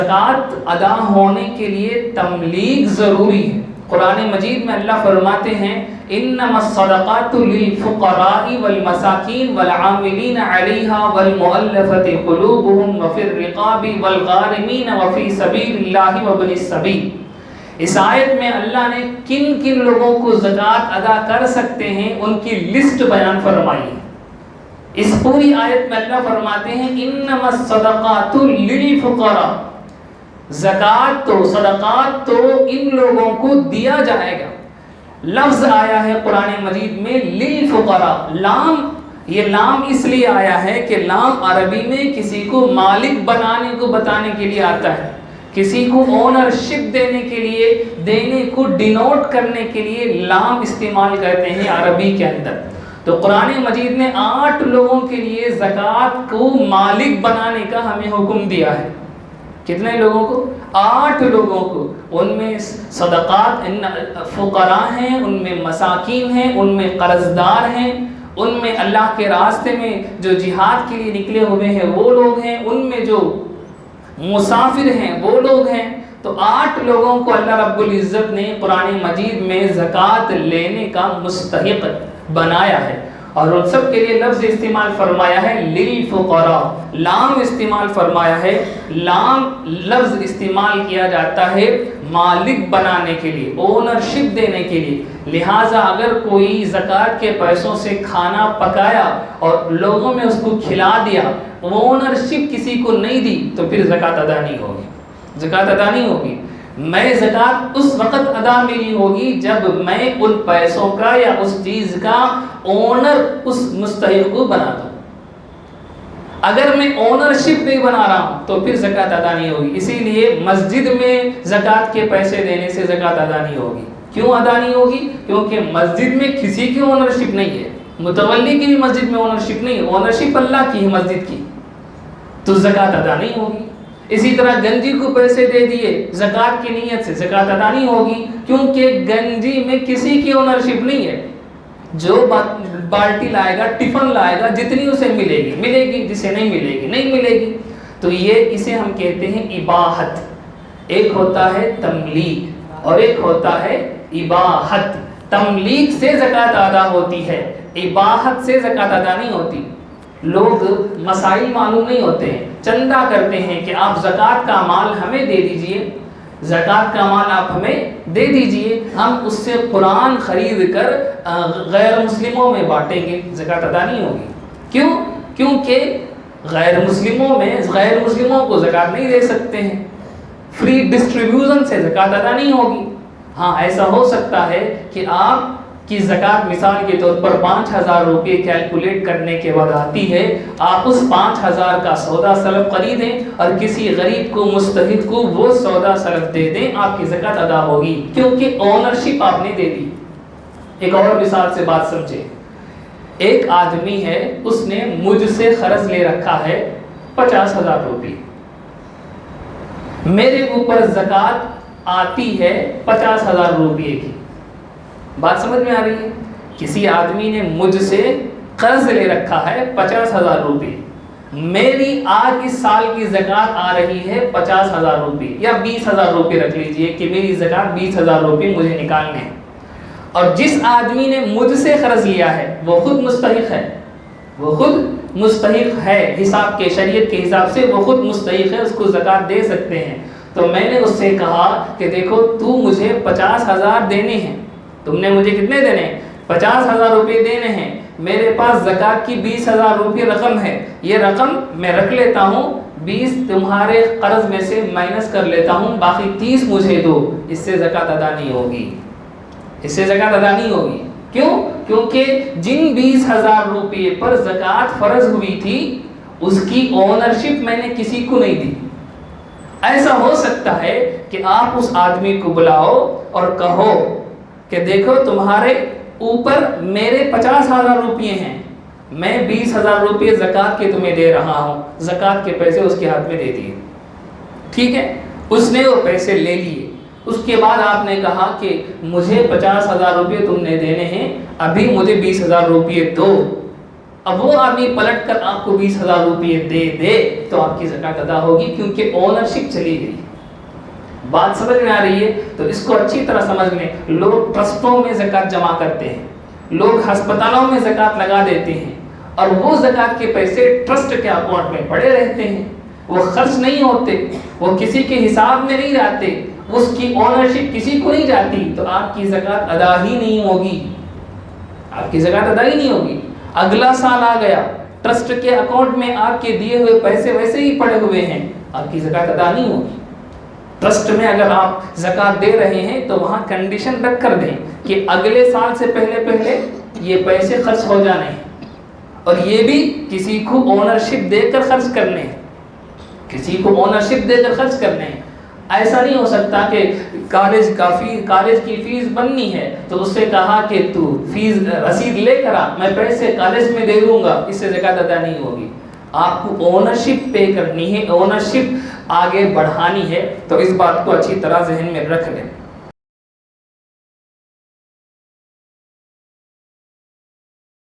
زکوٰۃ ادا ہونے کے لیے تملیغ ضروری ہے۔ قرآن مجید میں اللہ فرماتے ہیں انما الصدقات للفقراء والمساکین والعاملین علیہا والمؤلفۃ قلوبہم وفی الرقاب والغارمین وفی سبیل اللہ وابن السبیل۔ اس آیت میں اللہ نے کن کن لوگوں کو زکوٰۃ ادا کر سکتے ہیں ان کی لسٹ بیان فرمائی ہے۔ اس پوری آیت میں اللہ فرماتے ہیں انما الصدقات للفقراء، زکوٰۃ تو صدقات تو ان لوگوں کو دیا جائے گا۔ لفظ آیا ہے قرآن مجید میں للفقراء، لام، یہ لام اس لیے آیا ہے کہ لام عربی میں کسی کو مالک بنانے کو بتانے کے لیے آتا ہے، کسی کو اونرشپ دینے کے لیے، دینے کو ڈینوٹ کرنے کے لیے لام استعمال کرتے ہیں عربی کے اندر۔ تو قرآن مجید نے 8 لوگوں کے لیے زکوٰۃ کو مالک بنانے کا ہمیں حکم دیا ہے۔ کتنے لوگوں کو؟ 8 لوگوں کو۔ ان میں صدقات فقراء ہیں، ان میں مساکین ہیں، ان میں قرض دار ہیں، ان میں اللہ کے راستے میں جو جہاد کے لیے نکلے ہوئے ہیں وہ لوگ ہیں، ان میں جو مسافر ہیں وہ لوگ ہیں۔ تو 8 لوگوں کو اللہ رب العزت نے قرآن مجید میں زکوٰۃ لینے کا مستحق بنایا ہے، اور ان سب کے لیے لفظ استعمال فرمایا ہے للفقراء، لام استعمال فرمایا ہے۔ لام لفظ استعمال کیا جاتا ہے مالک بنانے کے لیے، اونرشپ دینے کے لیے۔ لہٰذا اگر کوئی زکوٰۃ کے پیسوں سے کھانا پکایا اور لوگوں میں اس کو کھلا دیا، اونرشپ کسی کو نہیں دی، تو پھر زکوٰۃ ادا نہیں ہوگی، زکوٰۃ ادا نہیں ہوگی۔ میں زکوٰۃ اس وقت ادا میری ہوگی جب میں ان پیسوں کا یا اس چیز کا اونر اس مستحق کو بنا دوں۔ اگر میں اونرشپ نہیں بنا رہا ہوں تو پھر زکوٰۃ ادا نہیں ہوگی۔ اسی لیے مسجد میں زکوٰۃ کے پیسے دینے سے زکوٰۃ ادا نہیں ہوگی۔ کیوں ادا نہیں ہوگی؟ کیونکہ مسجد میں کسی کی اونرشپ نہیں ہے، متولی کی بھی مسجد میں اونرشپ نہیں ہے، اونرشپ اللہ کی ہے مسجد کی، تو زکوٰۃ ادا نہیں ہوگی۔ اسی طرح گنجی کو پیسے دے دیے زکوٰۃ کی نیت سے، زکوٰۃ ادا نہیں ہوگی، کیونکہ گنجی میں کسی کی اونرشپ نہیں ہے۔ جو بالٹی لائے گا، ٹفن لائے گا، جتنی اسے ملے گی ملے گی، جسے نہیں ملے گی نہیں ملے گی۔ تو یہ اسے ہم کہتے ہیں اباحت۔ ایک ہوتا ہے تملیغ اور ایک ہوتا ہے اباحت۔ تملیغ سے زکوٰۃ ادا ہوتی ہے، اباحت سے زکوٰۃ ادا نہیں ہوتی۔ لوگ مسائل معلوم نہیں ہوتے ہیں، چندہ کرتے ہیں کہ آپ زکوٰۃ کا مال ہمیں دے دیجئے، زکوٰۃ کا مال آپ ہمیں دے دیجئے، ہم اس سے قرآن خرید کر غیر مسلموں میں بانٹیں گے، زکوٰۃ ادا نہیں ہوگی۔ کیوں؟ کیونکہ غیر مسلموں کو زکوٰۃ نہیں دے سکتے ہیں، فری ڈسٹریبیوشن سے زکوٰۃ ادا نہیں ہوگی۔ ہاں ایسا ہو سکتا ہے کہ آپ کی زکوٰۃ مثال کے طور پر 5,000 روپے کیلکولیٹ کرنے کے بعد آتی ہے، آپ اس 5,000 کا سودا سلف خریدیں اور کسی غریب کو مستحق کو وہ سودا سلف دے دیں، آپ کی زکوٰۃ ادا ہوگی، کیونکہ اونرشپ آپ نے دے دی۔ ایک اور مثال سے بات سمجھے۔ ایک آدمی ہے، اس نے مجھ سے قرض لے رکھا ہے 50,000 روپے، میرے اوپر زکوٰۃ آتی ہے 50,000 روپے کی۔ بات سمجھ میں آ رہی ہے؟ کسی آدمی نے مجھ سے قرض لے رکھا ہے 50,000 روپے، میری آج اس سال کی زکوٰۃ آ رہی ہے 50,000 روپے یا 20,000 روپے رکھ لیجئے کہ میری زکوٰۃ 20,000 روپے مجھے نکالنے ہیں۔ اور جس آدمی نے مجھ سے قرض لیا ہے وہ خود مستحق ہے، وہ خود مستحق ہے، حساب کے شریعت کے حساب سے وہ خود مستحق ہے، اس کو زکوٰۃ دے سکتے ہیں۔ تو میں نے اس سے کہا کہ دیکھو تو مجھے 50,000 دینے ہیں، تم نے مجھے کتنے دینے ہیں؟ 50,000 روپے دینے ہیں، میرے پاس زکوٰۃ کی 20,000 روپے رقم ہے، یہ رقم میں رکھ لیتا ہوں، 20 تمہارے قرض میں سے مائنس کر لیتا ہوں، باقی 30 مجھے دو۔ اس سے زکوٰۃ ادا نہیں ہوگی، اس سے زکوٰۃ ادا نہیں ہوگی۔ کیوں؟ کیونکہ جن 20,000 روپے پر زکوٰۃ فرض ہوئی تھی اس کی اونرشپ میں نے کسی کو نہیں دی۔ ایسا ہو سکتا ہے کہ آپ اس آدمی کو بلاؤ اور کہو کہ دیکھو تمہارے اوپر میرے 50,000 روپے ہیں، میں 20,000 روپے زکوٰۃ کے تمہیں دے رہا ہوں، زکوٰۃ کے پیسے اس کے ہاتھ میں دے دیے، ٹھیک ہے؟ اس نے وہ پیسے لے لیے۔ اس کے بعد آپ نے کہا کہ مجھے 50,000 روپے تم نے دینے ہیں، ابھی مجھے 20,000 روپے دو۔ اب وہ آدمی پلٹ کر آپ کو 20,000 روپئے دے تو آپ کی زکوٰۃ ادا ہوگی، کیونکہ اونرشپ چلی گئی۔ بات سمجھ میں آ رہی ہے؟ تو اس کو اچھی طرح سمجھ لیں۔ لوگ ٹرسٹوں میں زکوٰۃ جمع کرتے ہیں، لوگ ہسپتالوں میں زکوٰۃ لگا دیتے ہیں، اور وہ زکوٰۃ کے پیسے ٹرسٹ کے اکاؤنٹ میں پڑے رہتے ہیں، وہ خرچ نہیں ہوتے، وہ کسی کے حساب میں نہیں جاتے، اس کی اونرشپ کسی کو نہیں جاتی، تو آپ کی زکوٰۃ ادا ہی نہیں ہوگی، آپ کی زکوٰۃ ادا ہی نہیں ہوگی۔ اگلا سال آ گیا، ٹرسٹ کے اکاؤنٹ میں آپ کے دیے ہوئے پیسے ویسے ہی پڑے ہوئے ہیں، آپ کی زکوٰۃ ادا نہیں ہوگی۔ ٹرسٹ میں اگر آپ زکوٰۃ دے رہے ہیں تو وہاں کنڈیشن رکھ کر دیں کہ اگلے سال سے پہلے یہ پیسے خرچ ہو جانے ہیں، اور یہ بھی کسی کو اونرشپ دے کر خرچ کرنے ہیں، کسی کو اونرشپ دے کر خرچ کرنے ہیں۔ ایسا نہیں ہو سکتا کہ کالج کی فیس بننی ہے تو اس سے کہا کہ تو فیس رسید لے کر آ، میں پیسے کالج میں دے دوں گا، اس سے زکوٰۃ ادا نہیں ہوگی۔ آپ کو اونرشپ پے کرنی ہے، اونرشپ آگے بڑھانی ہے، تو اس بات کو اچھی طرح ذہن میں رکھ لیں۔